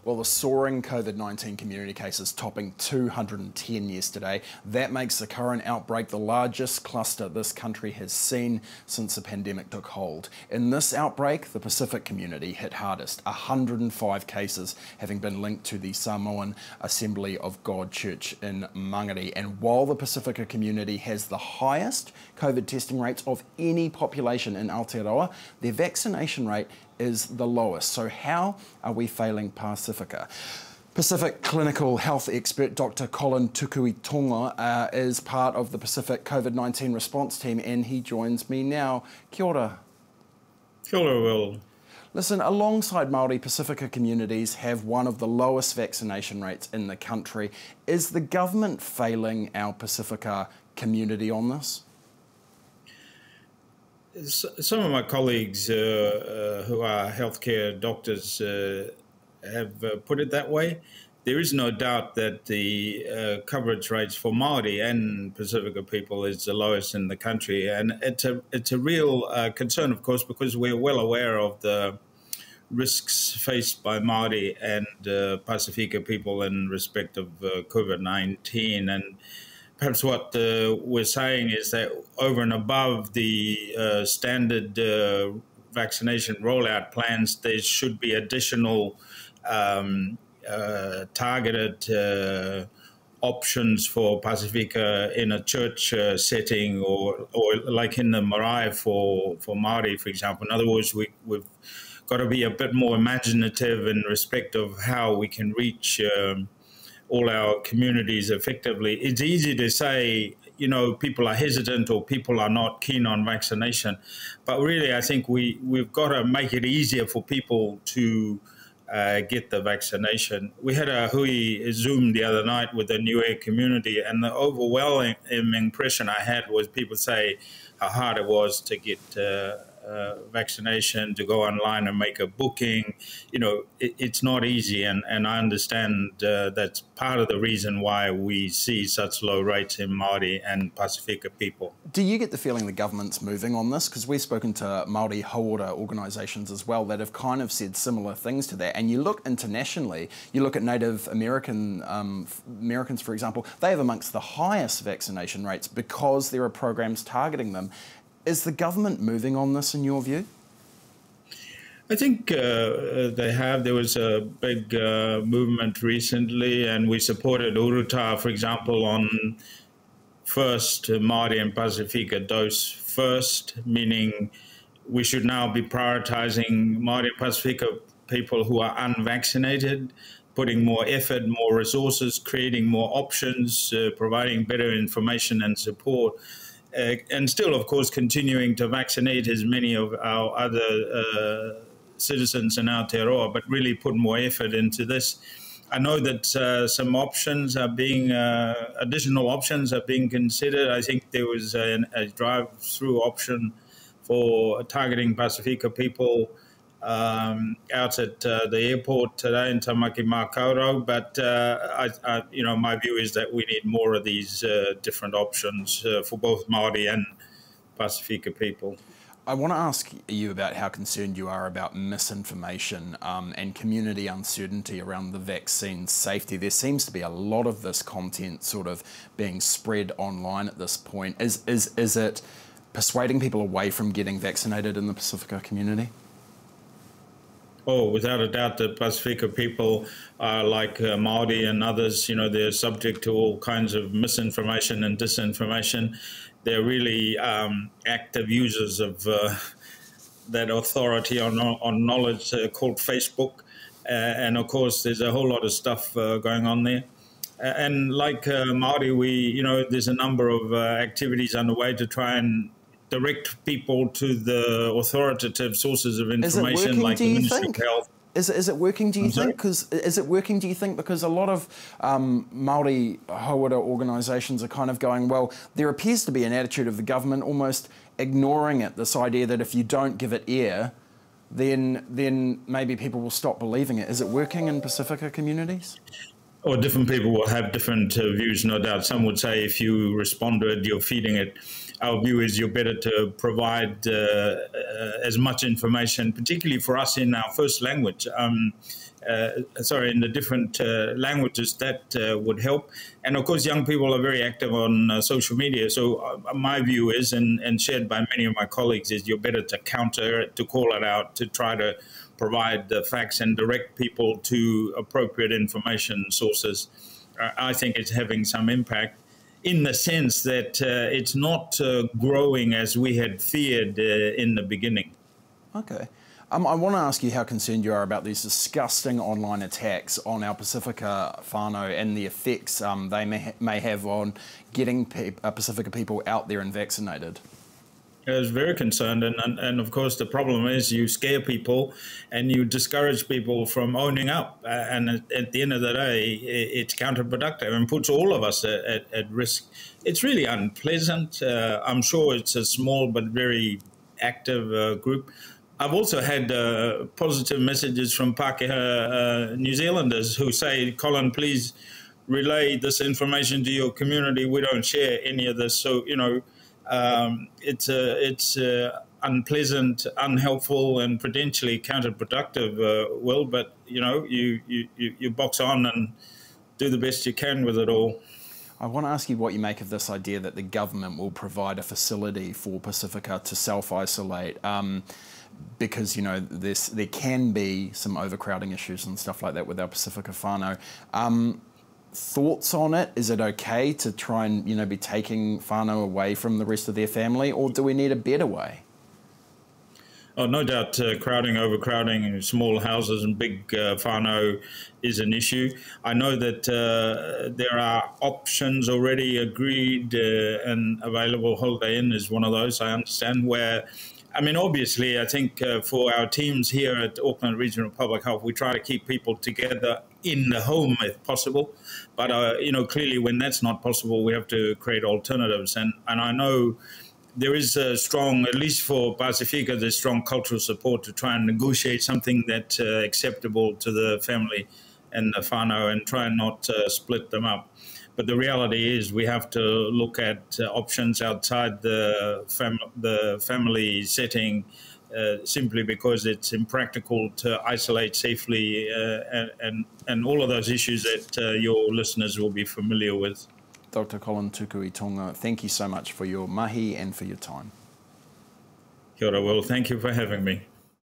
Well, the soaring COVID-19 community cases topping 210 yesterday. That makes the current outbreak the largest cluster this country has seen since the pandemic took hold. In this outbreak, the Pacific community hit hardest, 105 cases having been linked to the Samoan Assembly of God Church in Mangere. And while the Pacifica community has the highest COVID testing rates of any population in Aotearoa, their vaccination rate is the lowest. So how are we failing Pacifica? Pacific clinical health expert Dr. Collin Tukuitonga is part of the Pacific COVID-19 response team, and he joins me now. Kia ora. Kia ora, Will. Listen, alongside Māori, Pacifica communities have one of the lowest vaccination rates in the country. Is the government failing our Pacifica community on this? Some of my colleagues who are healthcare doctors have put it that way. There is no doubt that the coverage rates for Māori and Pacifica people is the lowest in the country, and it's a real concern, of course, because we're well aware of the risks faced by Māori and Pacifica people in respect of COVID-19. And perhaps what we're saying is that over and above the standard vaccination rollout plans, there should be additional targeted options for Pacifica in a church setting, or like in the marae for Māori, for example. In other words, we've got to be a bit more imaginative in respect of how we can reach all our communities effectively. It's easy to say, you know, people are hesitant or people are not keen on vaccination, but really I think we've got to make it easier for people to get the vaccination. We had a hui Zoom the other night with the Niue community, and the overwhelming impression I had was people say how hard it was to get vaccination, to go online and make a booking. You know, it's not easy, and I understand that's part of the reason why we see such low rates in Māori and Pacifica people. Do you get the feeling the government's moving on this? Because we've spoken to Māori hauora organisations as well that have kind of said similar things to that. And you look internationally, you look at Native Americans, for example, they have amongst the highest vaccination rates because there are programs targeting them. Is the government moving on this in your view? I think they have. There was a big movement recently, and we supported Uruta, for example, on first Māori and Pacifica dose first, meaning we should now be prioritizing Māori and Pacifica people who are unvaccinated, putting more effort, more resources, creating more options, providing better information and support. And still, of course, continuing to vaccinate as many of our other citizens in Aotearoa, but really put more effort into this. I know that some options are being, additional options are being considered. I think there was a drive-through option for targeting Pacifica people out at the airport today in Tamaki Makaurau, but you know, my view is that we need more of these different options for both Māori and Pacifica people. I want to ask you about how concerned you are about misinformation and community uncertainty around the vaccine safety. There seems to be a lot of this content sort of being spread online at this point. Is it persuading people away from getting vaccinated in the Pacifica community? Oh, without a doubt, the Pacifica people are like Māori and others. You know, they're subject to all kinds of misinformation and disinformation. They're really active users of that authority on knowledge called Facebook. And of course, there's a whole lot of stuff going on there. And like Māori, you know, there's a number of activities underway to try and direct people to the authoritative sources of information, like the Ministry of Health. Is it working, do you think? Is it working, do you think? Because a lot of Māori hauora organisations are kind of going, well, there appears to be an attitude of the government almost ignoring it, this idea that if you don't give it air, then maybe people will stop believing it. Is it working in Pacifica communities? Or different people will have different views, no doubt. Some would say if you respond to it, you're feeding it. Our view is you're better to provide as much information, particularly for us in our first language. in the different languages, that would help. And of course, young people are very active on social media. So my view is, and shared by many of my colleagues, is you're better to counter it, to call it out, to try to provide the facts and direct people to appropriate information sources. I think it's having some impact, in the sense that it's not growing as we had feared in the beginning. Okay. I want to ask you how concerned you are about these disgusting online attacks on our Pacifica whānau and the effects they may have on getting Pacifica people out there and vaccinated. I was very concerned, and of course the problem is you scare people and you discourage people from owning up, and at the end of the day it's counterproductive and puts all of us at risk. It's really unpleasant. I'm sure it's a small but very active group. I've also had positive messages from Pākehā New Zealanders who say, Collin, please relay this information to your community. We don't share any of this. So, you know, it's unpleasant, unhelpful, and potentially counterproductive, Will, but, you know, you box on and do the best you can with it all. I want to ask you what you make of this idea that the government will provide a facility for Pacifica to self-isolate, because, you know, there can be some overcrowding issues and stuff like that with our Pacifica whānau. Thoughts on it? Is it okay to try and, you know, be taking whānau away from the rest of their family, or do we need a better way? Oh, no doubt crowding, overcrowding, small houses and big whānau is an issue. I know that there are options already agreed and available. Holiday Inn is one of those, I understand, where, I mean, obviously, I think for our teams here at Auckland Regional Public Health, we try to keep people together in the home if possible. But, you know, clearly when that's not possible, we have to create alternatives. And I know there is a strong, at least for Pacifica, there's strong cultural support to try and negotiate something that's acceptable to the family and the whānau, and try and not split them up. But the reality is we have to look at options outside the family setting, simply because it's impractical to isolate safely, and all of those issues that your listeners will be familiar with. Dr. Collin Tukuitonga, thank you so much for your mahi and for your time. Kia ora, Will. Thank you for having me.